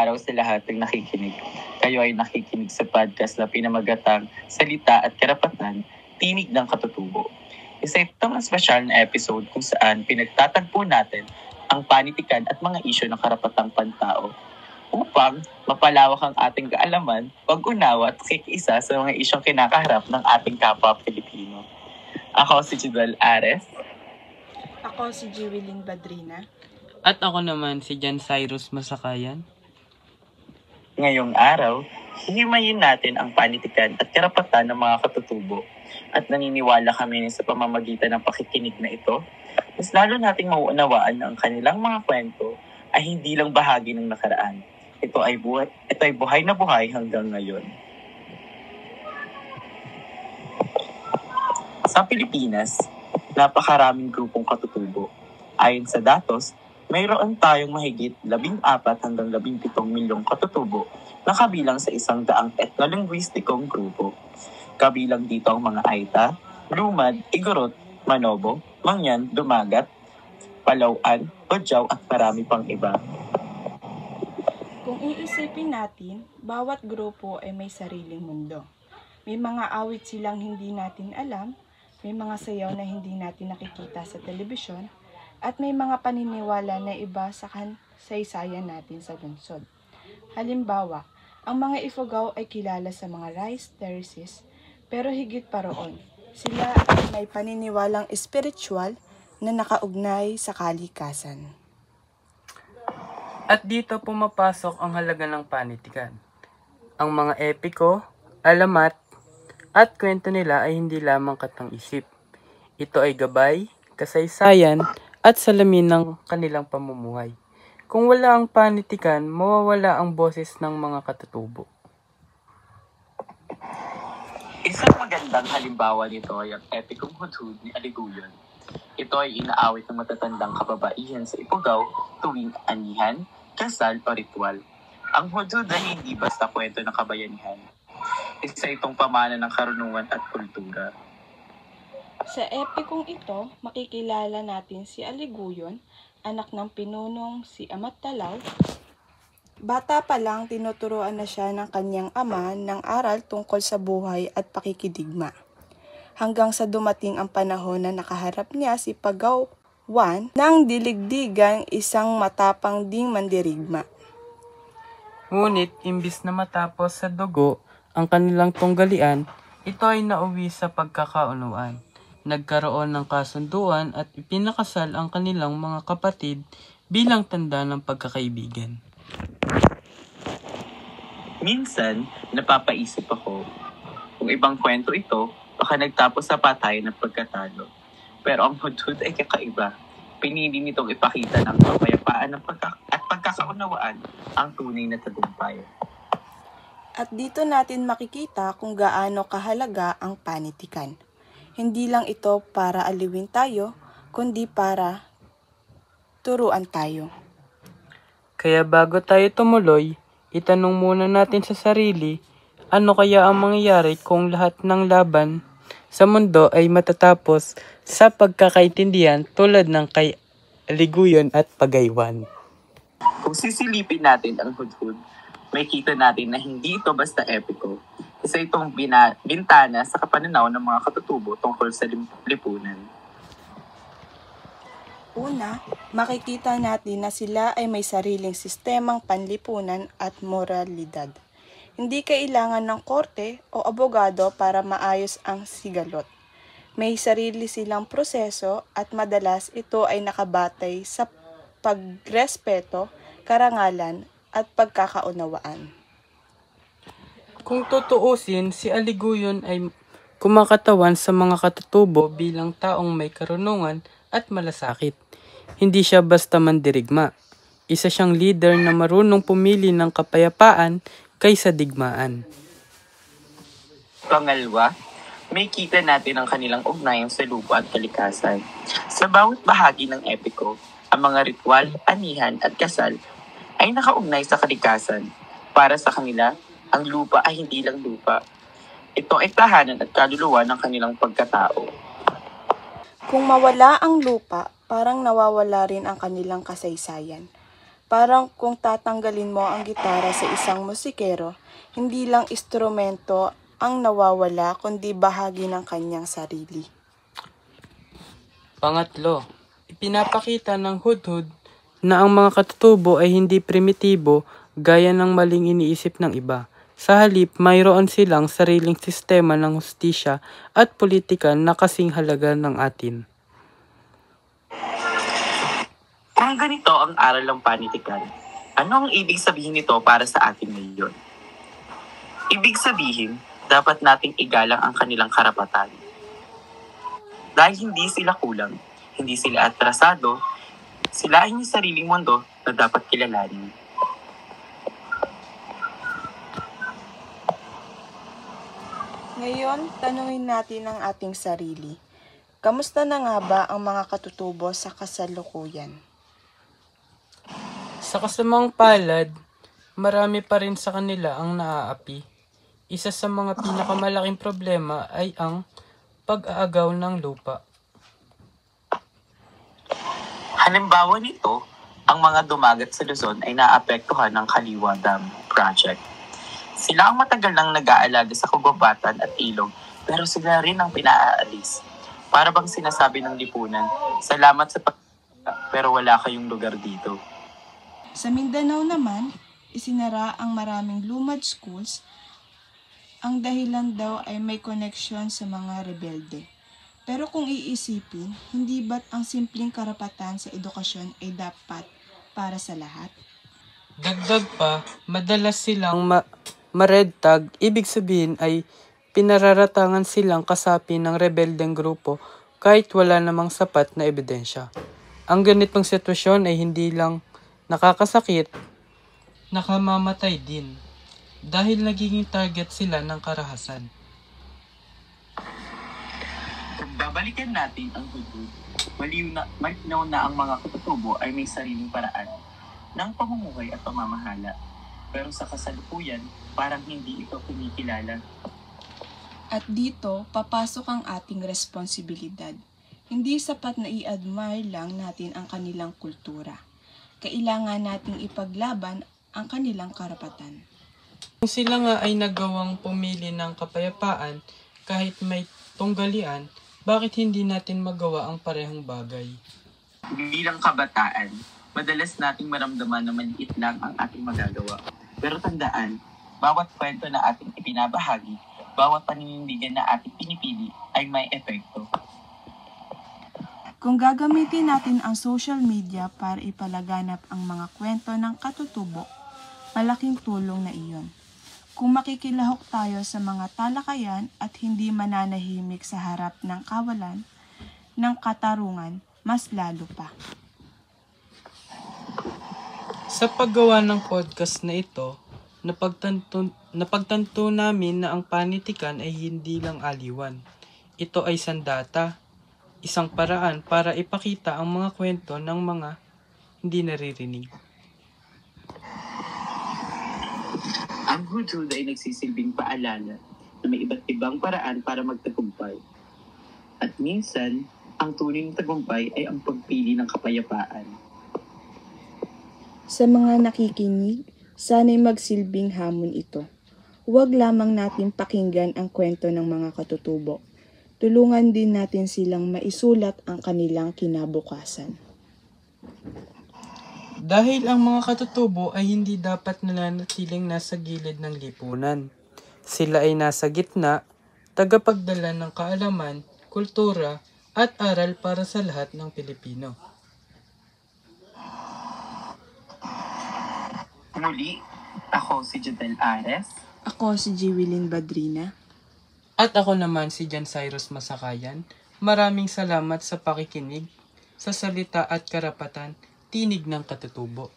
araw sa lahat ng nakikinig. Kayo ay nakikinig sa podcast na pinamagatang Salita at Karapatan, Tinig ng Katutubo. Isa itong espesyal na episode kung saan pinagtatagpo natin ang panitikan at mga isyu ng karapatang pantao upang mapalawak ang ating kaalaman, pag-unawa at kikiisa sa mga isyong kinakaharap ng ating kapwa Pilipino. Ako si Judel Ares. Ako si Jewelyn Badrina. At ako naman si Jan Cyrus Masakayan. Ngayong araw, hihimayin natin ang panitikan at karapatan ng mga katutubo at naniniwala kami sa pamamagitan ng pakikinig na ito, mas lalo nating mauunawaan na ang kanilang mga kwento ay hindi lang bahagi ng nakaraan. Ito ay buhay na buhay hanggang ngayon. Sa Pilipinas, napakaraming grupong katutubo. Ayon sa datos, mayroon tayong mahigit 14 hanggang 17 milyong katutubo na kabilang sa 100 etnolinguistikong grupo. Kabilang dito ang mga Aita, Lumad, Igorot, Manobo, Mangyan, Dumagat, Palauan, Odjaw at marami pang iba. Kung iisipin natin, bawat grupo ay may sariling mundo. May mga awit silang hindi natin alam, may mga sayaw na hindi natin nakikita sa telebisyon, at may mga paniniwala na iba sa kasaysayan natin sa lungsod. Halimbawa, ang mga Ifugao ay kilala sa mga rice terraces, pero higit pa roon, sila ay may paniniwalang espiritual na nakaugnay sa kalikasan. At dito pumapasok ang halaga ng panitikan. Ang mga epiko, alamat, at kwento nila ay hindi lamang katang-isip. Ito ay gabay, kasaysayan, at salamin ng kanilang pamumuhay. Kung wala ang panitikan, mawawala ang boses ng mga katutubo. Isang magandang halimbawa nito ay ang epikong hudhud ni Aliguyon. Ito ay inaawit ng matatandang kababaihan sa Ifugao tuwing anihan, kasal o ritual. Ang hudhud ay hindi basta kwento ng kabayanihan. Isa itong pamana ng karunungan at kultura. Sa epikong ito, makikilala natin si Aliguyon, anak ng pinunong si Amat Talaw. Bata pa lang, tinuturuan na siya ng kanyang ama ng aral tungkol sa buhay at pakikidigma. Hanggang sa dumating ang panahon na nakaharap niya si Pagawan ng diligdigang isang matapang ding mandirigma. Ngunit, imbis na matapos sa dugo ang kanilang tunggalian, ito ay nauwi sa pagkakaunawaan. Nagkaroon ng kasunduan at ipinakasal ang kanilang mga kapatid bilang tanda ng pagkakaibigan. Minsan, napapaisip ako, kung ibang kwento ito, baka nagtapos sa patayan ng pagkatalo. Pero ang hudhud ay kakaiba. Pinili nitong ipakita ng kapayapaan at pagkakaunawaan ang tunay na tagumpay. At dito natin makikita kung gaano kahalaga ang panitikan. Hindi lang ito para aliwin tayo, kundi para turuan tayo. Kaya bago tayo tumuloy, itanong muna natin sa sarili, ano kaya ang mangyayari kung lahat ng laban sa mundo ay matatapos sa pagkakaintindihan tulad ng kay Aliguyon at Pagawan? Kung sisilipin natin ang hudhud, may kita natin na hindi ito basta epiko. Isa itong bintana sa kapananaw ng mga katutubo tungkol sa lipunan. Una, makikita natin na sila ay may sariling sistemang panlipunan at moralidad. Hindi kailangan ng korte o abogado para maayos ang sigalot. May sarili silang proseso at madalas ito ay nakabatay sa pagrespeto, karangalan at pagkakaunawaan. Kung tutuusin, si Aliguyon ay kumakatawan sa mga katutubo bilang taong may karunungan at malasakit. Hindi siya basta mandirigma. Isa siyang leader na marunong pumili ng kapayapaan kaysa digmaan. Pangalawa, may kita natin ang kanilang ugnayan sa lupa at kalikasan. Sa bawat bahagi ng epiko, ang mga ritual, anihan at kasal ay nakaugnay sa kalikasan. Para sa kanila, ang lupa ay hindi lang lupa. Ito ay tahanan at kaluluwa ng kanilang pagkatao. Kung mawala ang lupa, parang nawawala rin ang kanilang kasaysayan. Parang kung tatanggalin mo ang gitara sa isang musikero, hindi lang instrumento ang nawawala kundi bahagi ng kanyang sarili. Pangatlo, ipinapakita ng hudhud na ang mga katutubo ay hindi primitibo gaya ng maling iniisip ng iba. Sa halip, mayroon silang sariling sistema ng hustisya at politika na kasing halaga ng atin. Kung ganito ang aral ng panitikan, ano ang ibig sabihin nito para sa atin ngayon? Ibig sabihin, dapat nating igalang ang kanilang karapatan. Dahil hindi sila kulang, hindi sila atrasado, sila ay may sariling mundo na dapat kilalanin. Ngayon, tanungin natin ang ating sarili. Kamusta na nga ba ang mga katutubo sa kasalukuyan? Sa kasamang palad, marami pa rin sa kanila ang naaapi. Isa sa mga pinakamalaking problema ay ang pag-aagaw ng lupa. Halimbawa nito, ang mga dumagat sa Luzon ay naapektuhan ng Kaliwa Dam Project. Sila ang matagal nang nag-aalaga sa kagubatan at ilog, pero sila rin ang pinaalis. Para bang sinasabi ng lipunan, salamat sa pero wala kayong lugar dito. Sa Mindanao naman, isinara ang maraming lumad schools. Ang dahilan daw ay may koneksyon sa mga rebelde. Pero kung iisipin, hindi ba't ang simpleng karapatan sa edukasyon ay dapat para sa lahat? Dagdag pa, madalas silang ma-red tag, ibig sabihin ay pinararatangan silang kasapi ng rebeldeng grupo kahit wala namang sapat na ebidensya. Ang ganitong sitwasyon ay hindi lang nakakasakit, nakamamatay din dahil nagiging target sila ng karahasan. Kung babalikan natin ang hudud, malinaw na ang mga katutubo ay may sariling paraan ng pamumuhay at pamamahala. Pero sa kasalukuyan, parang hindi ito kumikilala. At dito, papasok ang ating responsibilidad. Hindi sapat na i-admire lang natin ang kanilang kultura. Kailangan nating ipaglaban ang kanilang karapatan. Kung sila nga ay nagawang pumili ng kapayapaan kahit may tunggalian, bakit hindi natin magawa ang parehong bagay? Bilang kabataan, madalas nating maramdaman na maliit lang ang ating magagawa. Pero tandaan, bawat kwento na ating ipinabahagi, bawat paninindigan na ating pinipili ay may epekto. Kung gagamitin natin ang social media para ipalaganap ang mga kwento ng katutubo, malaking tulong na iyon. Kung makikilahok tayo sa mga talakayan at hindi mananahimik sa harap ng kawalan ng katarungan, mas lalo pa. Sa paggawa ng podcast na ito, napagtanto namin na ang panitikan ay hindi lang aliwan. Ito ay sandata, isang paraan para ipakita ang mga kwento ng mga hindi naririnig. Ang hudud ay nagsisilbing paalala na may iba't ibang paraan para magtagumpay. At minsan, ang tunay ng tagumpay ay ang pagpili ng kapayapaan. Sa mga nakikinig, sana'y magsilbing hamon ito. Huwag lamang natin pakinggan ang kwento ng mga katutubo. Tulungan din natin silang maisulat ang kanilang kinabukasan. Dahil ang mga katutubo ay hindi dapat nananatiling nasa gilid ng lipunan. Sila ay nasa gitna, tagapagdala ng kaalaman, kultura, at aral para sa lahat ng Pilipino. Muli, ako si Jodel Ares. Ako si Jewelyn Badrina. At ako naman si Jan Cyrus Masakayan. Maraming salamat sa pakikinig sa salita at karapatan, tinig ng katutubo.